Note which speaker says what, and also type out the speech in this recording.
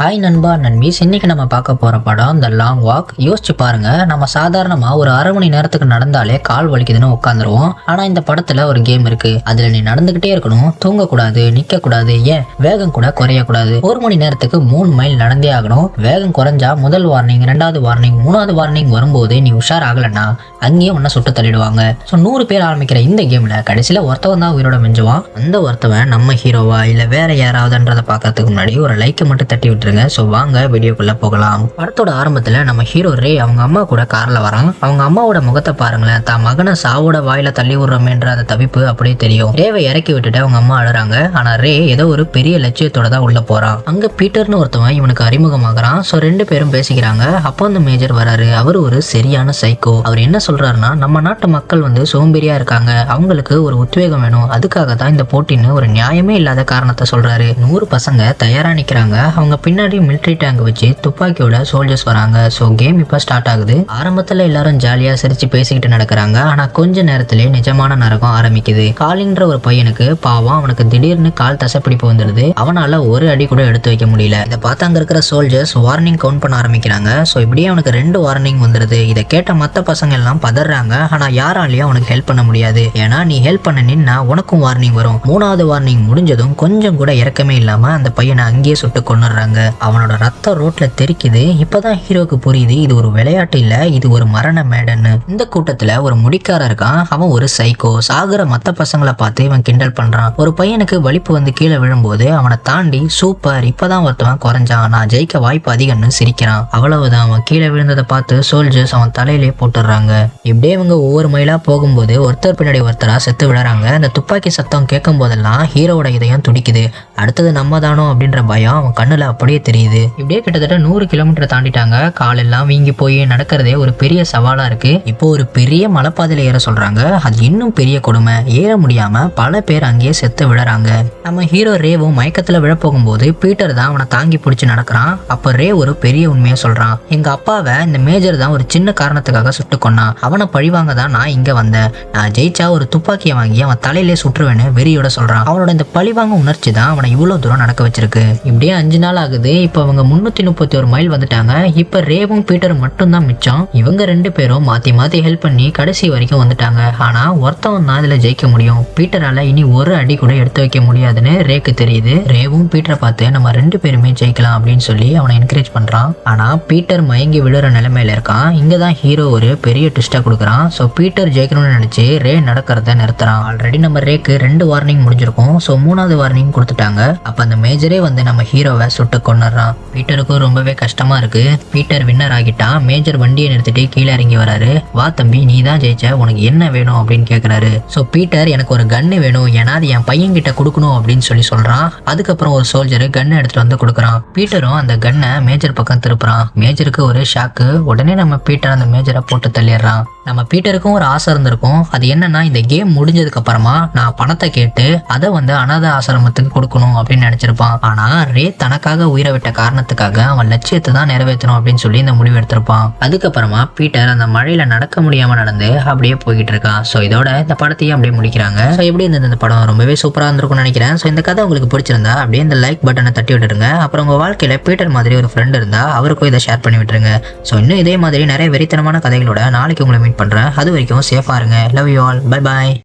Speaker 1: Hi நண்பா நண்பீஸ், இன்னைக்கு நம்ம பார்க்க போற படம் த லாங் வாக். யோசிச்சு பாருங்க, நம்ம சாதாரணமா ஒரு அரை மணி நேரத்துக்கு நடந்தாலே கால் வலிக்குதுன்னு உட்காந்துருவோம். ஆனா இந்த படத்துல ஒரு கேம் இருக்கு. அதுல நீ நடந்துகிட்டே இருக்கணும், தூங்க கூடாது, நிக்க கூடாது, ஏன் வேகம் கூட குறைய கூடாது. ஒரு மணி நேரத்துக்கு 3 மைல் நடந்தே ஆகணும். வேகம் குறைஞ்சா முதல் வார்னிங், 2வது வார்னிங், 3வது வார்னிங் வரும்போது நீ உஷார் ஆகலன்னா அங்கேயே உன்ன சுட்டு தள்ளிடுவாங்க. ஸோ 100 பேர் ஆரம்பிக்கிற இந்த கேம்ல கடைசியில ஒருத்தவன் தான் உயிரோட மிஞ்சுவான். அந்த ஒருத்தவன் நம்ம ஹீரோவா இல்ல வேற யாராவதுன்றதை பார்க்கறதுக்கு முன்னாடி ஒரு லைக்கை மட்டும் தட்டி விட்டு. சோ வாங்க வீடியோக்குள்ள போகலாம். படத்தோட ஆரம்பத்துல நம்ம ஹீரோ ரே அவங்க அம்மா கூட கார்ல வரான். அவங்க அம்மாவோட முகத்தை பாருங்களேன். தான் மகனை சாவோட வாயில தள்ளி விடுறோமேன்ற அந்த தவிப்பு அப்படியே தெரியும். ரேவை இறக்கி விட்டுட்டு அவங்க அம்மா அழுறாங்க. ஆனா ரே ஏதோ ஒரு பெரிய லட்சியத்தோட தான் உள்ள போறான். அங்க பீட்டர்னு ஒருத்தவன் இவனுக்கு அறிமுகமாகறான். சோ 2 பேரும் பேசிக்கிறாங்க. அப்போ அந்த மேஜர் வராரு. அவர் ஒரு சரியான சைக்கோ. அவர் என்ன சொல்றாருன்னா, நம்ம நாட்டு மக்கள் சோம்பேறியா இருக்காங்க, அவங்களுக்கு ஒரு உத்வேகம் வேணும், அதுக்காக தான் இந்த போட்டின்னு ஒரு நியாயமே இல்லாத காரணத்தை சொல்றாரு. 100 பசங்க தயாரா நிக்கிறாங்க. அவங்க பின்னாடி மிலிட்டரி டேங்க் வச்சு துப்பாக்கியோட சோல்ஜர்ஸ் வராங்க. சோ கேம் இப்ப ஸ்டார்ட் ஆகுது. ஆரம்பத்துல எல்லாரும் ஜாலியா சிரிச்சு பேசிக்கிட்டு நடக்கிறாங்க. ஆனா கொஞ்ச நேரத்திலே நிஜமான நரகம் ஆரம்பிக்குது. காலின்ற ஒரு பையனுக்கு பாவம், அவனுக்கு திடீர்னு கால் தசைப்பிடிப்பு வந்துடுது. அவனால ஒரு அடி கூட எடுத்து வைக்க முடியல. இதை பார்த்து அங்க இருக்கிற சோல்ஜர்ஸ் வார்னிங் கவுண்ட் பண்ண ஆரம்பிக்கிறாங்க. சோ இப்படியே அவனுக்கு 2 வார்னிங் வந்துருது. இதை கேட்ட மத்த பசங்க எல்லாம் பதறாங்க. ஆனா யாராலையும் அவனுக்கு ஹெல்ப் பண்ண முடியாது. ஏன்னா நீ ஹெல்ப் பண்ண நின்னா உனக்கும் வார்னிங் வரும். 3வது வார்னிங் முடிஞ்சதும் கொஞ்சம் கூட இறக்கமே இல்லாம அந்த பையனை அங்கேயே சுட்டு கொன்னுறாங்க. அவனோட ரத்தம் ரோட்ல தெரிக்குது. இப்பதான் ஹீரோக்கு புரியுது இது ஒரு விளையாட்டு இல்ல, இது ஒரு மரண மேடன்னு. இந்த கூட்டத்துல ஒரு முடிக்காரன் இருக்கான். அவன் ஒரு சைக்கோ. சாகுற மத்த பசங்களை பார்த்து இவன் கிண்டல் பண்றான். ஒரு பையனுக்கு வலிப்பு வந்து கீழே விழும்போது அவனை தாண்டி சூப்பர், இப்பதான் ஒருத்தவன் குறைஞ்சான், நான் ஜெயிக்க வாய்ப்பு அதிகம்னு சிரிக்கிறான். அவ்வளவுதான். அவன் கீழே விழுந்ததை பார்த்து சோல்ஜர்ஸ் அவன் தலையிலே போட்டுடுறாங்க. இப்படியே இவங்க ஒவ்வொரு மைலா போகும்போது ஒருத்தர் பின்னாடி ஒருத்தரா செத்து விடுறாங்க. அந்த துப்பாக்கி சத்தம் கேட்கும் போதெல்லாம் ஹீரோவோட இதயம் துடிக்குது. அடுத்தது நம்ம தானோ அப்படின்ற பயம் அவன் கண்ணுல அப்படியே தெரியுது. இப்படியே கிட்டத்தட்ட 100 கிலோமீட்டர் தாண்டிட்டாங்க. காலெல்லாம் வீங்கி போய் நடக்கிறதே ஒரு பெரிய சவாலா இருக்கு. இப்போ ஒரு பெரிய மலைப்பாதையில ஏற சொல்றாங்க. அது இன்னும் பெரிய கொடுமை. ஏற முடியாம பல பேர் அங்கேயே செத்து விழறாங்க. நம்ம ஹீரோ ரேவும் மயக்கத்துல விழ போகும்போது பீட்டர் தான் அவனை தாங்கி பிடிச்சு நடக்கிறான். அப்ப ரே ஒரு பெரிய உண்மையை சொல்றான். எங்க அப்பாவை இந்த மேஜர் தான் ஒரு சின்ன காரணத்துக்காக சுட்டு கொன்னான். அவனை பழிவாங்க தான் நான் இங்க வந்தேன். நான் ஜெயிச்சா ஒரு துப்பாக்கியை வாங்கி அவன் தலையிலே சுற்றுவேன்னு வெறியோட சொல்றான். அவனோட இந்த பழிவாங்க உணர்ச்சி தான் அவனை இவ்வளவு தூரம் நடக்க வச்சிருக்கு. இப்படியே 5 நாள் ஆகுது. இப்ப அவங்க 331 மைல் வந்துட்டாங்க. இப்ப ரேவும் பீட்டரும் மட்டும் தான் மிச்சம். இவங்க 2 பேரும் மாத்தி மாத்தி ஹெல்ப் பண்ணி கடைசி வரைக்கும் வந்துட்டாங்க. ஆனா ஒருத்தவன் தான் இதுல ஜெயிக்க முடியும். பீட்டரால இனி ஒரு அடி கூட எடுத்து வைக்க முடியாதுன்னு ரேக்கு தெரியுது. ரேவும் பீட்டரை பார்த்து நம்ம 2 பேருமே ஜெயிக்கலாம் அப்படின்னு சொல்லி அவனை என்கரேஜ் பண்றான். ஆனா பீட்டர் மயங்கி விழுற நிலைமையில இருக்கான். இங்கதான் ஹீரோ ஒரு பெரிய ட்விஸ்டா கொடுக்குறான். சோ பீட்டர் ஜெயிக்கணும்னு நினைச்சு ரே நடக்கிறத நிறுத்துறான். ஆல்ரெடி நம்ம ரேக்கு 2 வார்னிங் முடிஞ்சிருக்கும். சோ 3வது வார்னிங் கொடுத்துட்டாங்க. அப்ப அந்த மேஜரே நம்ம ஹீரோவை சுட்டு கொன்னுறான். பீட்டருக்கும் ரொம்பவே கஷ்டமா இருக்கு. பீட்டர் வின்னர் ஆகிட்டான். மேஜர் வண்டியை நிறுத்திட்டு கீழே இறங்கி வராரு. வா தம்பி, நீ தான் ஜெயிச்ச, உனக்கு என்ன வேணும் அப்படின்னு கேக்குறாரு. சோ பீட்டர் எனக்கு ஒரு கன்னு வேணும், ஏன்னா அது என் பையன் கிட்ட கொடுக்கணும் அப்படின்னு சொல்றான். அதுக்கப்புறம் ஒரு சோல்ஜர் கன்னு எடுத்துட்டு வந்து கொடுக்குறான். பீட்டரும் அந்த கன்னை மேஜர் பக்கம் திருப்புறான். மேஜருக்கு ஒரு ஷாக்கு. உடனே நம்ம பீட்டர் அந்த மேஜரை போட்டு தள்ளிடுறான். நம்ம பீட்டருக்கும் ஒரு ஆசை இருந்திருக்கும். அது என்னன்னா, இந்த கேம் முடிஞ்சதுக்கு அப்புறமா நான் பணத்தை கேட்டு அதை அனாத ஆசிரமத்துக்கு கொடுக்கணும் அப்படின்னு நினைச்சிருப்பான். ஆனா ரே தனக்காக உயிரை விட்ட காரணத்துக்காக அவன் லட்சியத்தை தான் நிறைவேற்றணும் அப்படின்னு சொல்லி இந்த முடிவு எடுத்திருப்பான். அதுக்கப்புறமா பீட்டர் அந்த மழையில நடக்க முடியாம நடந்து அப்படியே போய்கிட்டு இருக்கான். சோ இதோட இந்த படத்தையும் அப்படியே முடிக்கிறாங்க. சோ எப்படி இருந்தது இந்த படம்? ரொம்பவே சூப்பரா இருந்திருக்கும்னு நினைக்கிறேன். சோ இந்த கதை உங்களுக்கு பிடிச்சிருந்தா அப்படியே இந்த லைக் பட்டனை தட்டி விட்டுருங்க. அப்புறம் உங்க வாழ்க்கையில பீட்டர் மாதிரி ஒரு ஃப்ரெண்ட் இருந்தா அவருக்கும் இதை ஷேர் பண்ணி விட்டுருங்க. சோ இன்னும் இதே மாதிரி நிறைய வெறித்தனமான கதைகளோட நாளைக்கு உங்களை மீட் பண்றேன். அது வரைக்கும் சேஃபா இருங்க. Love you all. Bye bye.